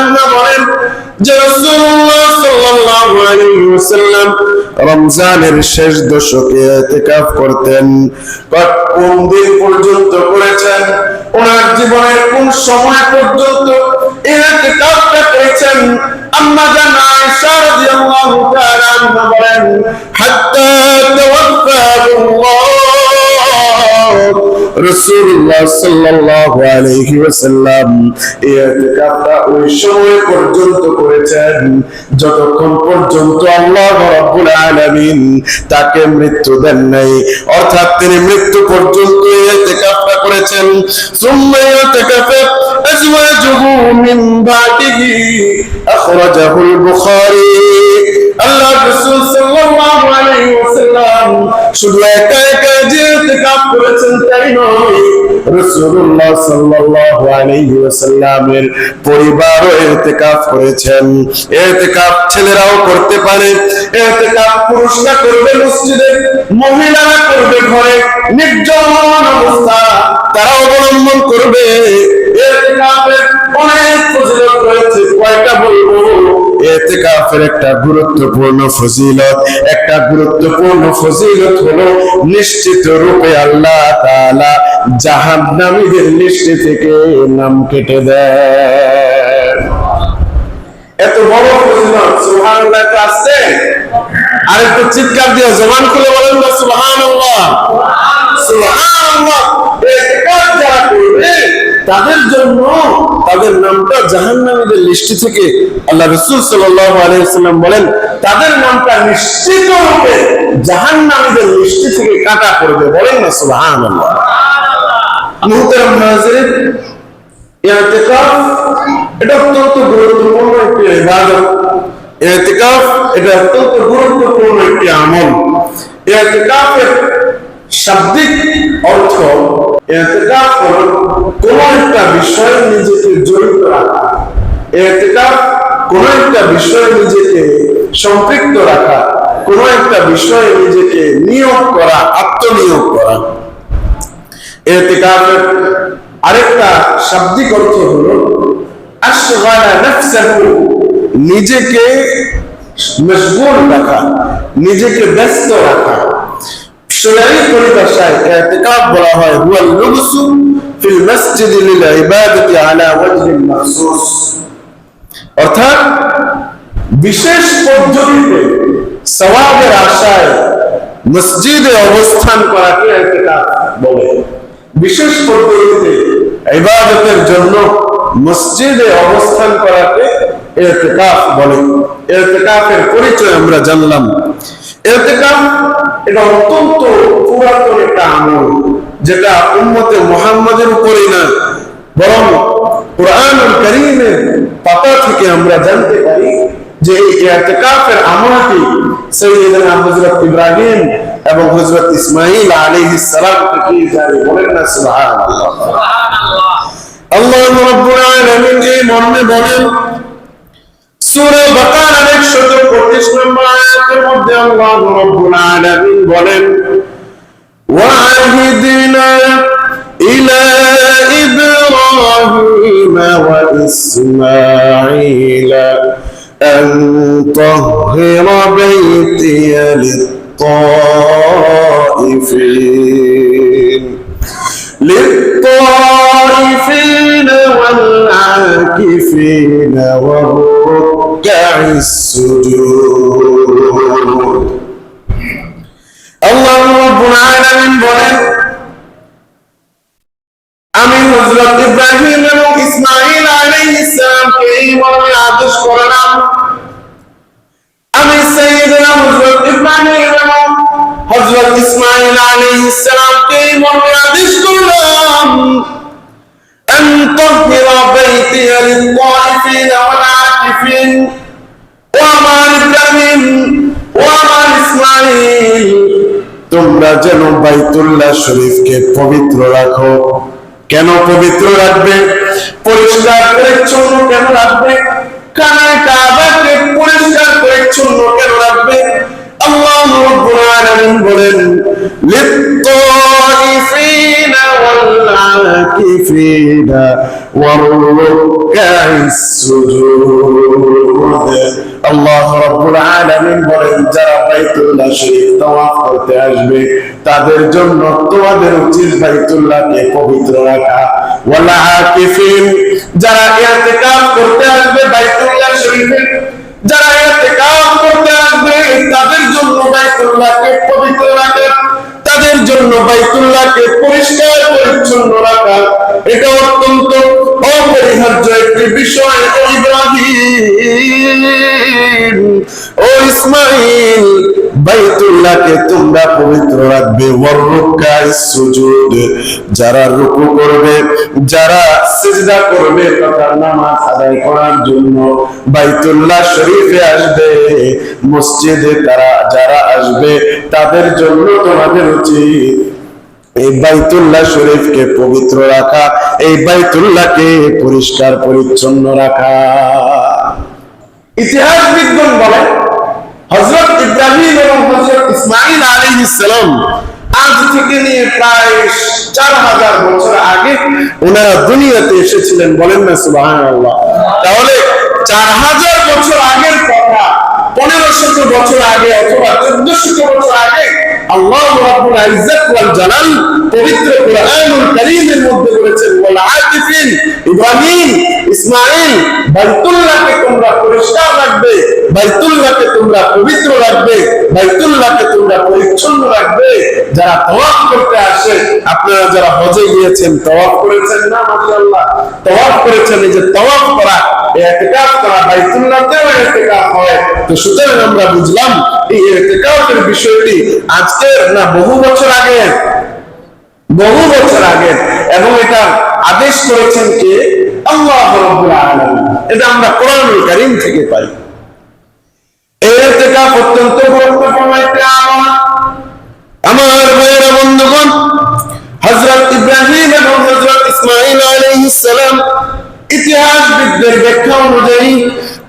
আনহা বলেন যে রাসূলুল্লাহ সাল্লাল্লাহু আলাইহি ওয়াসাল্লাম রমজানের শেষ দশকে ইতিকাফ করতেন। কোন দিন পর্যন্ত করেছেন, ওনার জীবনের কোন সময় পর্যন্ত ইতিকাফটা করেছেন? আম্মা জান আয়েশা রাদিয়াল্লাহু তাআলা আনহা বলেন হাত্তা তাওয়াফাহুল্লাহ, রাসূলুল্লাহ সাল্লাল্লাহু আলাইহি ওয়াসাল্লাম ইতিকাফটা ওই সময় পর্যন্ত করেছেন যতক্ষণ পর্যন্ত আল্লাহ রাব্বুল আলামিন তাকে মৃত্যু দেন নাই। অর্থাৎ তিনি মৃত্যু পর্যন্ত ইতিকাফটা করেছেন। সুম্মা ইতিকাফা আজওয়াজুহু মিন বাদিহি আখরাজাহুল বুখারী। আল্লাহ রাসূল সাল্লাল্লাহু আলাইহি ওয়াসাল্লাম শুধু একা একা যে ইতিকাফ করেছেন তাই নয়, রাসূলুল্লাহ সাল্লাল্লাহু আলাইহি ওয়াসাল্লামের পরিবারও ইতিকাফ করেছেন। ইতিকাফ ছেলেরাও করতে পারে, ইতিকাফ পুরুষরা করবে মসজিদে, মহিলারা করবে ঘরে, নির্জন অবস্থা তারা অবলম্বন করবে। ইতিকাফের অনেক ফজিলত রয়েছে, কয়টা বলবো? ইতিকাফের একটা গুরুত্বপূর্ণ ফজিলত হলো নিশ্চিত রূপে আল্লাহ তাআলা জাহান্নামীদের লিস্টে থেকে নাম কেটে দেন। এত বড় ফজিলত, সুবহানাল্লাহ আছে। আর একটু চিৎকার দিয়ে জবান খুলে বলেন না সুবহানাল্লাহ, সুবহানাল্লাহ। ইতিকাফ যারা করবে তাদের জন্য তাদের নামটা জাহান্নামীদের লিস্ট থেকে, আল্লাহ রাসূল সাল্লাল্লাহু আলাইহি ওয়াসাল্লাম বলেন তাদের নামটা নিশ্চিত রূপে জাহান্নামীদের লিস্ট থেকে কাটা পড়বে। বলেন না সুবহানাল্লাহ। মুহতারাম নাযিরিন, ইতিকাফ এটা অত্যন্ত গুরুত্বপূর্ণ একটি ইবাদত। ইতিকাফ এটা অত্যন্ত গুরুত্বপূর্ণ একটি আমল। ইতিকাফের শাব্দিক অর্থ, ইতিকাফ হলো কোন একটা বিষয়ে নিজেকে জড়িত রাখা। ইতিকাফ কোন একটা বিষয়ে নিজেকে সম্পৃক্ত রাখা, কোন একটা বিষয়ে নিজেকে নিয়োগ করা, আত্মনিয়োগ করা। ইতিকাফের আরেকটা শাব্দিক অর্থ হলো আশগালা নাফসাহু, নিজেকে মশগুল রাখা, নিজেকে ব্যস্ত রাখা। শরঈ পরিভাষায় ইতিকাফ বলা হয় হুয়াল লুবসু ফিল মসজিদ লিল ইবাদাতি আলা ওয়াজহিন মাখসুস, অর্থাৎ বিশেষ পদ্ধতিতে সওয়াবের আশায় মসজিদে অবস্থান করাকে ইতিকাফ বলে। বিশেষ পদ্ধতিতে ইবাদতের জন্য মসজিদে অবস্থান করাকে ইতিকাফ বলে। ইতিকাফের পরিচয় আমরা জানলাম। ইতিকাফ এটা অত্যন্ত পুরাতন একটা আমল, যেটা উম্মতে মুহাম্মাদের উপরেই না বরং কুরআনুল কারীমের পাতা থেকে আমরা জানতে পারি যে এই ইতিকাফের আমলটি সাইয়্যিদনা হযরত ইব্রাহিম এবং হযরত ইসমাঈল আলাইহিস সালাম থেকে জারি। বলেন না সুবহানাল্লাহ, সুবহানাল্লাহ। আল্লাহ রাব্বুল আলামিন এই মর্মে বলেন সূরা বাকারার 125 নম্বর আয়াতের মধ্যে আল্লাহ রাব্বুল আলামিন বলেন ওয়াহিদিনা ইলা ইব্রাহিম ওয়া ইসমাঈল আন তাহহিরা বাইতিয়া للطائفين والعاكفين والركع السجود। আল্লাহ রাব্বুল আলামিন বলেন আমি হযরত ইব্রাহিম এবং ইসমাঈল আলাইহিস সালামকে এই মর্মে আদেশ করলাম, আমি সাইয়্যিদনা হযরত ইব্রাহিম এবং হযরত ইসমাঈল আলাইহিস সালামকে এই মর্মে আদেশ করলাম আন তাহহিরা বাইতিয়া লিত-তাইফিন ওয়াল আকিফিন। ও আমার ইব্রাহিম, ও আমার ইসমাঈল, তোমরা যেন বাইতুল্লাহ শরীফকে পবিত্র রাখো। কেন পবিত্র রাখবে? পরিষ্কার পরিচ্ছন্ন কেন রাখবে? খানায়ে কাবাকে পরিষ্কার পরিচ্ছন্ন কেন রাখবে? আল্লাহ রাব্বুল আলামিন বলেন লিত-তাইফিনা والعاكفين والركع السجود আল্লাহ রাব্বুল আলামিন বলেন যারা বাইতুল্লাহ শরীফ তাওয়াফ করতে আসবে তাদের জন্য তোমাদের উচিত বাইতুল্লাহকে পবিত্র রাখা ওয়াল আকিফিন যারা ইতিকাফ করতে আসবে বাইতুল্লাহ শরীফে যারা ইতিকাফ করতে আসবে তাদের জন্য বাইতুল্লাহকে পবিত্র রাখা তাদের জন্য বাইতুল্লাহকে পরিষ্কার পরিচ্ছন্ন রাখা এটা অত্যন্ত অপরিহার্য একটি বিষয়। ও ইব্রাহিম ও ইসমাইল বাইতুল্লাহকে তোমরা পবিত্র রাখবে ওয়াররুকাইস সুজুদ যারা রুকু করবে যারা সিজদা করবে তথা নামাজ আদায় করার জন্য বাইতুল্লাহ শরীফে আসবে মসজিদে তারা যারা আসবে তাদের জন্য তোমাদের উচিত এই বাইতুল্লাহ শরীফকে পবিত্র রাখা এই বাইতুল্লাহকে পরিষ্কার পরিচ্ছন্ন রাখা। ইতিহাসবিদগণ বলেন হযরত ইব্রাহিম এবং হযরত ইসমাঈল আলাইহিস সালাম আজ থেকে নিয়ে প্রায় 4000 বছর আগে ওনারা দুনিয়াতে এসেছিলেন বলেন না সুবহানাল্লাহ। তাহলে 4000 বছর আগের কথা 1500 বছর আগে অথবা 1400 বছর আগে আল্লাহ রাব্বুল ইজ্জত ওয়াল জালাল পবিত্র কুরআনুল কারীমের মধ্যে বলেছেন ওয়াল আকিফিন ইব্রাহিম ইসমাঈল বাইতুল্লাহকে তোমরা পরিষ্কার রাখবে বাইতুল্লাহকে তোমরা পবিত্র রাখবে বাইতুল্লাহকে তোমরা পরিচ্ছন্ন রাখবে। যারা তাওয়াফ করতে আসে আপনারা যারা হজে গিয়েছেন তাওয়াফ করেছেন না মাশাআল্লাহ তাওয়াফ করেছেন এই যে তাওয়াফ করা ইতিকাফ করা বাইতুল্লাহতেও ইতিকাফ হয়। তো সুতরাং আমরা বুঝলাম এই ইতিকাফের বিষয়টি আজকের না বহু বছর আগে এবং এটা আদেশ করেছেন কে আল্লাহ রাব্বুল আলামিন। এটা আমরা কোরআনুল কারীম থেকে পাই। এই ইতিকাফ অত্যন্ত গুরুত্বপূর্ণ একটা আমল। আমার ভাইয়েরা বন্ধুগণ হযরত ইব্রাহিম এবং হযরত ইসমাঈল আলাইহিস সালাম ইতিহাসবিদদের ব্যাখ্যা অনুযায়ী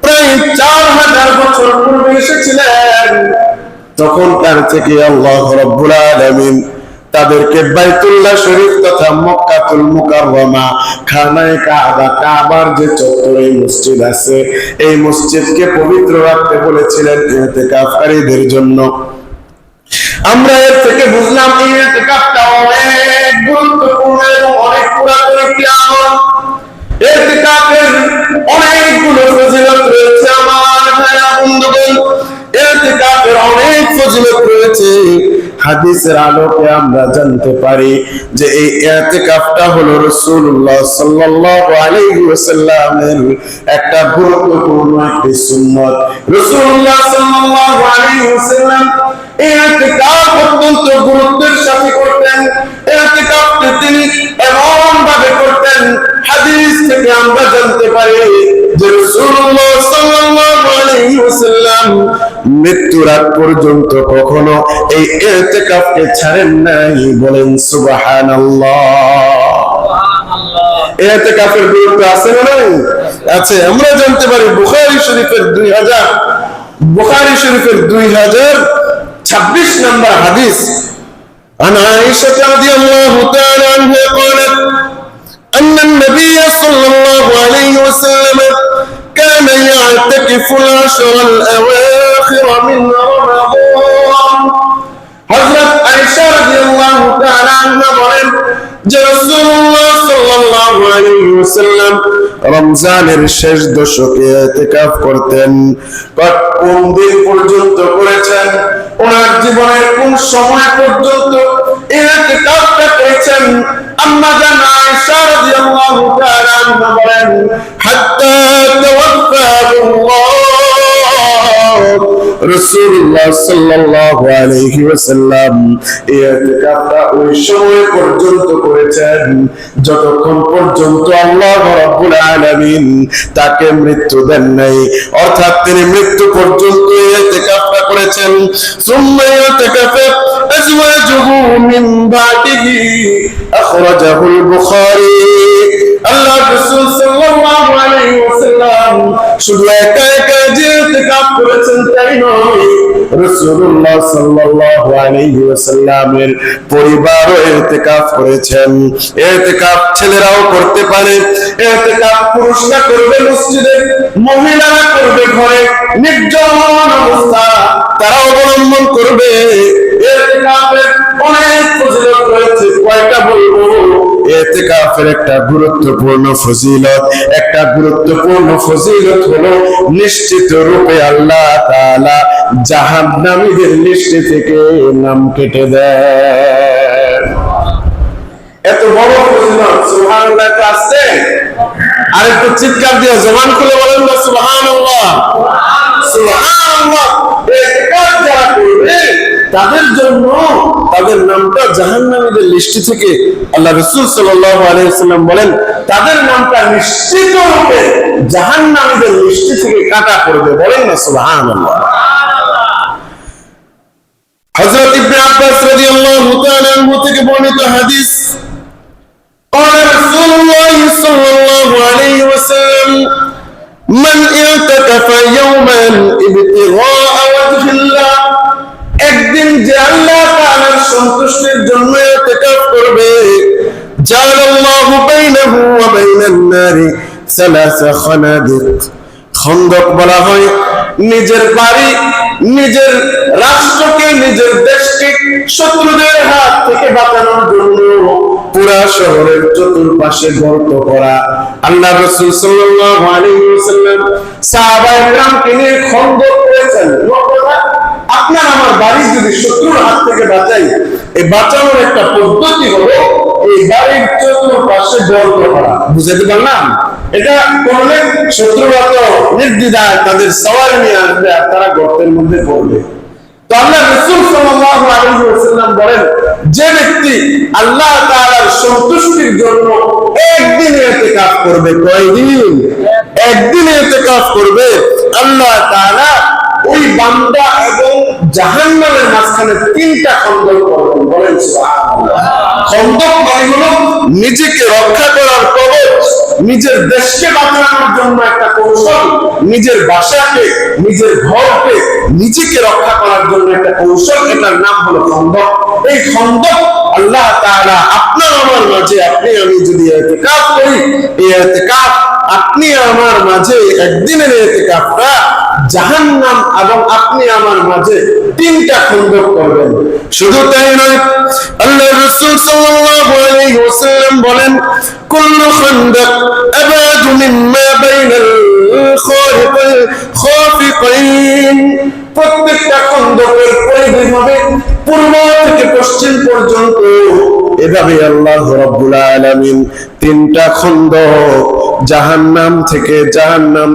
প্রায় 4000 বছর পূর্বে এসেছিলেন। তখন তার থেকে আল্লাহ রাব্বুল আলামিন তাদেরকে বাইতুল্লাহ শরীফ তথা মক্কাতুল মুকাররমা খানায়ে কাবা কাবার যে চত্বরে মসজিদ আছে এই মসজিদকে পবিত্র রাখতে বলেছিলেন ইতিকাফকারীদের জন্য। আমরা এর থেকে বুঝলাম এই ইতিকাফটা অনেক গুরুত্বপূর্ণ এবং অনেক পুরাতন একটি আমল। ইতিকাফের অনেকগুলো ফজিলত রয়েছে আমার ভাইরা বন্ধুগণ। ইতিকাফের অনেক ফজিলত রয়েছে। হাদিসের আলোকে আমরা জানতে পারি যে এই ইতিকাফটা হলো রাসূলুল্লাহ সাল্লাল্লাহু আলাইহি ওয়াসাল্লামের একটা গুরুত্বপূর্ণ একটি সুন্নাত। রাসূলুল্লাহ সাল্লাল্লাহু আলাইহি ওয়াসাল্লাম ইতিকাফ অত্যন্ত গুরুত্বের সাথে করতেন। ইতিকাফকে তিনি এমন ভাবে করতেন হাদিস থেকে আমরা জানতে পারি যে রাসূলুল্লাহ সাল্লাল্লাহু আলাইহি ওয়াসাল্লাম মৃত্যুর আগ পর্যন্ত কখনো এই ইতিকাফকে ছাড়েন নাই বলেন সুবহানাল্লাহ। ইতিকাফের গুরুত্ব আছে না নাই? আছে। আমরা জানতে পারি বুখারী শরীফের 2026 নম্বর হাদিস عن عائشة رضي الله تعالى عنها قالت أن النبي صلى الله عليه وسلم كان يعتكف العشر الأواخر من رمضان حضرت عائشة رضي الله تعالى عنها قالت রাসূলুল্লাহ সাল্লাল্লাহু আলাইহি ওয়াসাল্লাম রমজানের শেষ দশকে ইতিকাফ করতেন। কোন দিন পর্যন্ত করেছেন ওনার জীবনের কোন সময় পর্যন্ত ইতিকাফটা করেছেন আম্মা জান আয়েশা রাদিয়াল্লাহু তাআলা আনহা বলেন হাত্তা তাওয়াফাহুল্লাহ রাসূলুল্লাহ সাল্লাল্লাহু আলাইহি ওয়াসাল্লাম ইতিকাফটা ওই সময় পর্যন্ত করেছেন যতক্ষণ পর্যন্ত আল্লাহ রাব্বুল আলামিন তাকে মৃত্যু দেন নাই। অর্থাৎ তিনি মৃত্যু পর্যন্ত ইতিকাফটা করেছেন। সুম্মা ইতিকাফা আজওয়াজুহু মিন বাদিহি আখরাজাহুল বুখারী। আল্লাহ রাসূল সাল্লাল্লাহু আলাইহি ওয়াসাল্লাম শুধু একা একা যে ইতিকাফ করেছেন তাই নয়, রাসূলুল্লাহ সাল্লাল্লাহু আলাইহি ওয়াসাল্লামের পরিবারও ইতিকাফ করেছেন। ইতিকাফ ছেলেরাও করতে পারে, ইতিকাফ পুরুষরা করবে মসজিদে, মহিলারা করবে ঘরে, নির্জন অবস্থা তারা অবলম্বন করবে। ইতিকাফের অনেক ফজিলত রয়েছে, কয়টা বলবো? ইতিকাফের একটা গুরুত্বপূর্ণ ফজিলত হলো নিশ্চিত রূপে আল্লাহ তাআলা জাহান্নামীদের লিস্ট থেকে নাম কেটে দেন। এত বড় ফজিলত, সুবহানাল্লাহ আছে। আর একটু চিৎকার দিয়ে জবান খুলে বলেন না সুবহানাল্লাহ, সুবহানাল্লাহ। ইতিকাফ যারা করবে তাদের জন্য তাদের নামটা জাহান্নামীদের লিস্ট থেকে, আল্লাহ রাসূল সাল্লাল্লাহু আলাইহি ওয়াসাল্লাম বলেন, তাদের নামটা নিশ্চিত রূপে জাহান্নামীদের লিস্ট থেকে কাটা করবে। বলেন না সুবহানাল্লাহ। হযরত ইবনে আব্বাস রাদিয়াল্লাহু তাআলা আনহু থেকে বর্ণিত হাদিস, قال رسول الله صلى الله عليه وسلم من اعتكف يوما ابتغاء وجه الله, একদিন যে আল্লাহ তাআলার সন্তুষ্টির জন্য ইতিকাফ করবে, জাআলাল্লাহু বাইনাহু ওয়া বাইনান নারি সালাসা খানাদিক। খন্দক বলা হয় নিজের বাড়ি, নিজের রাষ্ট্রকে, নিজের দেশকে শত্রুদের হাত থেকে বাঁচানোর জন্য পুরা শহরের চতুর্পাশে গর্ত করা। আল্লাহ রাসূল সাল্লাল্লাহু আলাইহি ওয়াসাল্লাম সাহাবায়ে কেরামকে নিয়ে খন্দক করেছেন। আপনার আমার বাড়ি যদি শত্রুর হাত থেকে বাঁচাই, এই বাঁচানোর একটা পদ্ধতি হলো এই বাড়ির চতুর্পাশে গর্ত করা। বুঝাতে পারলাম? এটা করলে শত্রুরা তো নির্দ্বিধায় তাদের সওয়ার নিয়ে আসবে আর তারা গর্তের মধ্যে পড়বে। তো আল্লাহ রাসূল সাল্লাল্লাহু আলাইহি ওয়াসাল্লাম বলেন, যে ব্যক্তি আল্লাহ তাআলার সন্তুষ্টির জন্য একদিন ইতিকাফ করবে, কয়দিন? একদিন ইতিকাফ করবে, আল্লাহ তাআলা ওই বান্দা এবং জাহান্নামের মাঝখানে 3টা খন্দক করবেন। বলেন সুবহানাল্লাহ। খন্দক মানে হলো নিজেকে রক্ষা করার কবচ, নিজের দেশকে বাঁচানোর জন্য একটা কৌশল, নিজের বাসাকে, নিজের ঘরকে, নিজেকে রক্ষা করার জন্য একটা কৌশল, এটার নাম হলো খন্দক। এই খন্দক আল্লাহ তাআলা আপনার আমার মাঝে, আপনি আমি যদি ইতিকাফ করি, এই ইতিকাফ আপনি আমার মাঝে একদিনের ইতিকাফটা জাহান্নাম এবং আপনি আমার মাঝে 3টা খন্দক করবেন। শুধু তাই নয়, আল্লাহ রাসূল সাল্লাল্লাহু আলাইহি ওয়াসাল্লাম বলেন, কুল্লু খানদাক আবাদু মিম্মা বাইনাল খাফিকাইন। প্রত্যেকটা খন্দকের পরিধি হবে পূর্ব থেকে পশ্চিম পর্যন্ত। এভাবে আল্লাহ রাব্বুল আলামিন 3টা খন্দক জাহান্নাম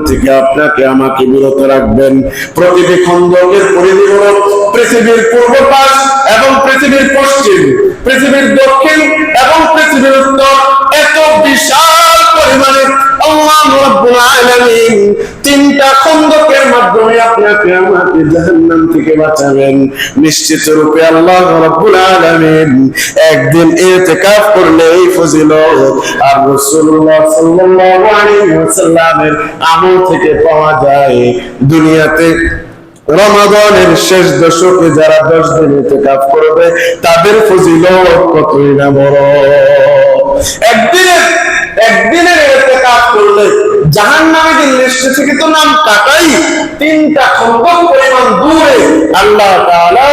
থেকে আপনাকে আমাকে বিরত রাখবেন। প্রতিটি খন্দকের পরিধি হলো পৃথিবীর পূর্ব পাশ এবং পৃথিবীর পশ্চিম, পৃথিবীর দক্ষিণ এবং পৃথিবীর উত্তর। এত বিশাল পরিমাণে আল্লাহ রাব্বুল আলামিন 3টা খন্দকের মাধ্যমে আপনাকে আমাকে জাহান্নাম থেকে বাঁচাবেন। নিশ্চিত রূপে আল্লাহ রাব্বুল আলামিন একদিন ইতিকাফ করলে এই ফজিলত আর রাসূলুল্লাহ সাল্লাল্লাহু আলাইহি ওয়াসাল্লামের আমল থেকে পাওয়া যায়। দুনিয়াতে রমাদানের শেষ দশকে যারা 10 দিন ইতিকাফ করবে তাদের ফজিলত কতই না বড়। একদিনের ইতিকাফ করলে জাহান্নামীদের লিস্ট থেকে তো নাম কাটাই, 3টা খন্দক পরিমাণ দূরে আল্লাহ তাআলা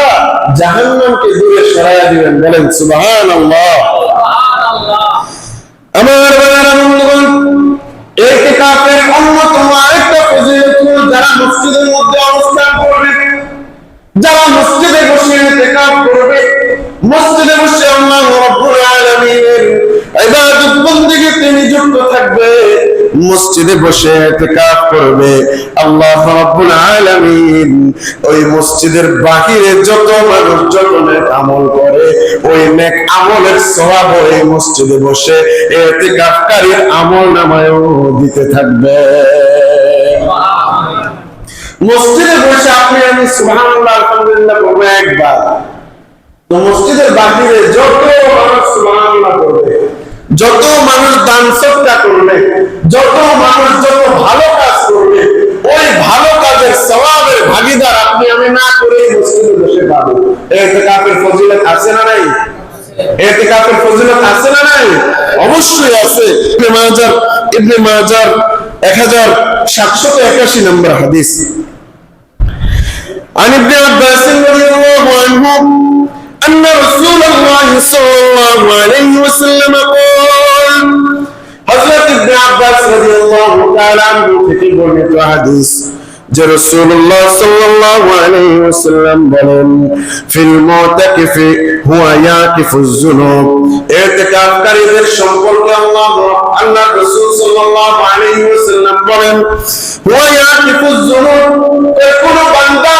জাহান্নামকে দূরে সরাইয়া দিবেন। বলেন সুবহানাল্লাহ। আমার ভাইয়েরা বন্ধুগণ, ইতিকাফের অন্যতম আরেকটা ফজিলত হলো যারা মসজিদের মধ্যে অবস্থান করবে, যারা মসজিদে বসে ইতিকাফ করবে, মসজিদে বসে আল্লাহ রাব্বুল আলামিনের ইবাদত বন্দেগীতে নিযুক্ত থাকবে, মসজিদে বসে ইতিকাফ করবে, আল্লাহ রাব্বুল আলামিন ওই মসজিদের বাহিরে যত মানুষ যত নেক আমল করে ওই নেক আমলের সওয়াব ওই মসজিদে বসে ইতিকাফকারীর আমলনামায়ও দিতে থাকবে। মসজিদে বসে আপনি আমি সুবহানাল্লাহ আলহামদুলিল্লাহ করবো একবার, তো মসজিদের বাহিরে যত মানুষ সুবহানাল্লাহ করবে, যত মানুষ দান সদকা করবে, যত মানুষ যত ভালো কাজ করবে, ওই ভালো কাজের সওয়াবের ভাগীদার আপনি আমি না না করে মসজিদে বসে পাবে। ইতিকাফের ফজিলত আছে না নাই? ইতিকাফের ফজিলত আছে না নাই? অবশ্যই আছে। ইবনে মাজাহ 1781 নম্বর হাদিস। عن ابن عباس رضي الله عنه أن رسول الله صلى الله عليه وسلم قال حضرت ابن عباس رضي الله تعالى عنه থেকে বর্ণিত হাদিস যে রাসূলুল্লাহ সাল্লাল্লাহু আলাইহি ওয়াসাল্লাম বলেন ফিল মুতাকিফি হুয়া ইয়াকিফুজ যুনুব। ইতিকাফকারীদের সম্পর্কে আল্লাহ রাসূল সাল্লাল্লাহু আলাইহি ওয়াসাল্লাম বলেন হুয়া ইয়াকিফুজ যুনুব, কোন বান্দা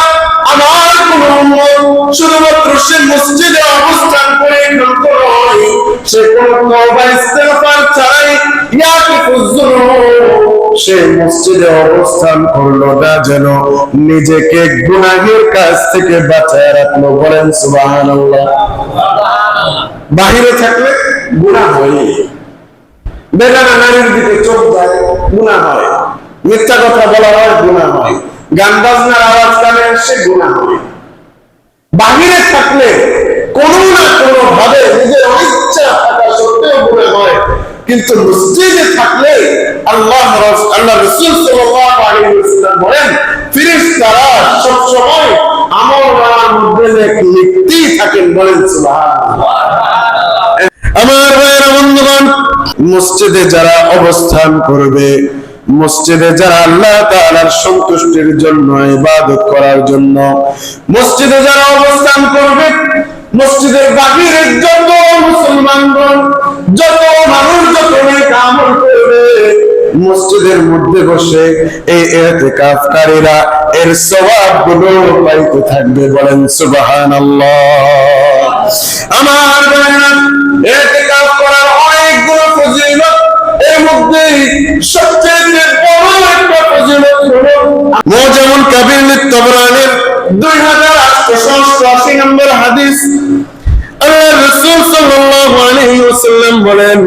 আমার কোন উম্মত শুধুমাত্র সে মসজিদে অবস্থান করে ক্ষান্ত নয়, সে কোন তওবা ইস্তেগফার ছাড়াই ইয়াকিফুজ যুনুব, সে মসজিদে অবস্থান করলো না যেন নিজেকে গুনাহের কাছ থেকে বাঁচায় রাখলো। বলেন সুবহানাল্লাহ। বাহিরে থাকলে গুনাহ হয়, বেগানা নারীর দিকে চোখ যায় গুনাহ হয়, মিথ্যা কথা বলা হয় গুনাহ হয়, গান বাজনার আওয়াজ কানে আসে গুনাহ হয়। বাহিরে থাকলে কোনো না কোনো ভাবে নিজের অনিচ্ছা থাকা সত্ত্বেও গুনাহ হয়, কিন্তু মসজিদে থাকলে আল্লাহ রাসূল সাল্লাল্লাহু আলাইহি ওয়াসাল্লাম বলেন ফেরেশতারা সব সময় আমলনামার মধ্যে লিখতেই থাকেন। বলেন সুবহানাল্লাহ। আমার ভাইয়েরা বন্ধুগণ, মসজিদে যারা অবস্থান করবে, মসজিদে যারা আল্লাহ তাআলার সন্তুষ্টির জন্য ইবাদত করার জন্য মসজিদে যারা অবস্থান করবে, মসজিদের বাহিরের যত মুসলমানগণ, যত মানুষ যত নেক আমল করবে, মসজিদের মধ্যে বসে এই ইতিকাফকারীরা এর সওয়াবগুলো পাইতে থাকবে। বলেন সুবহানাল্লাহ। আমার ভাইরা, ইতিকাফ করার অনেকগুলো ফজিলত, এর মধ্যে সবচেয়ে বড় একটা ফজিলত হলো মুজামুল কাবির লিত-তাবরানির 2888 নম্বর হাদিস। আল্লাহ রাসূল সাল্লাল্লাহু আলাইহি ওয়াসাল্লাম বলেন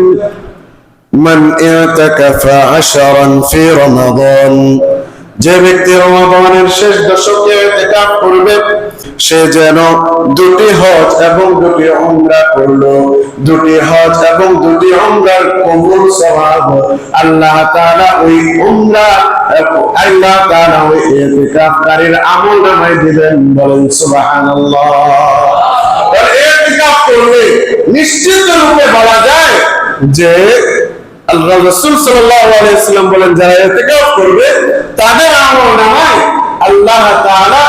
মান ইতাকাফা 10 ফি রমাদান, যে ব্যক্তি রমাদানের শেষ দশকে ইতিকাফ করবে সে যেন 2টি হজ এবং 2টি উমরা করলো। 2টি হজ এবং 2টি উমরার কবুল সওয়াব আল্লাহ তাআলা ওই উমরা আল্লাহ তাআলা ওই ইতিকাফকারীর আমলনামায় দিবেন। বলেন সুবহানাল্লাহ। আর ইতিকাফ করলে নিশ্চিত রূপে বলা যায় যে আল্লাহ রাসূল সাল্লাল্লাহু আলাইহি ওয়াসাল্লাম বলেন যারা ইতিকাফ করবে তাদের আমলনামায় আল্লাহ তাআলা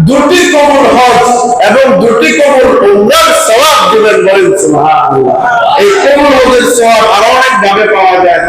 2টি কবুল হজ এবং 2টি কবুল উমরার সওয়াব দিবেন। বলেন সুবহানাল্লাহ। এই কবুল হজের সওয়াব আরো অনেক ভাবে পাওয়া যায়।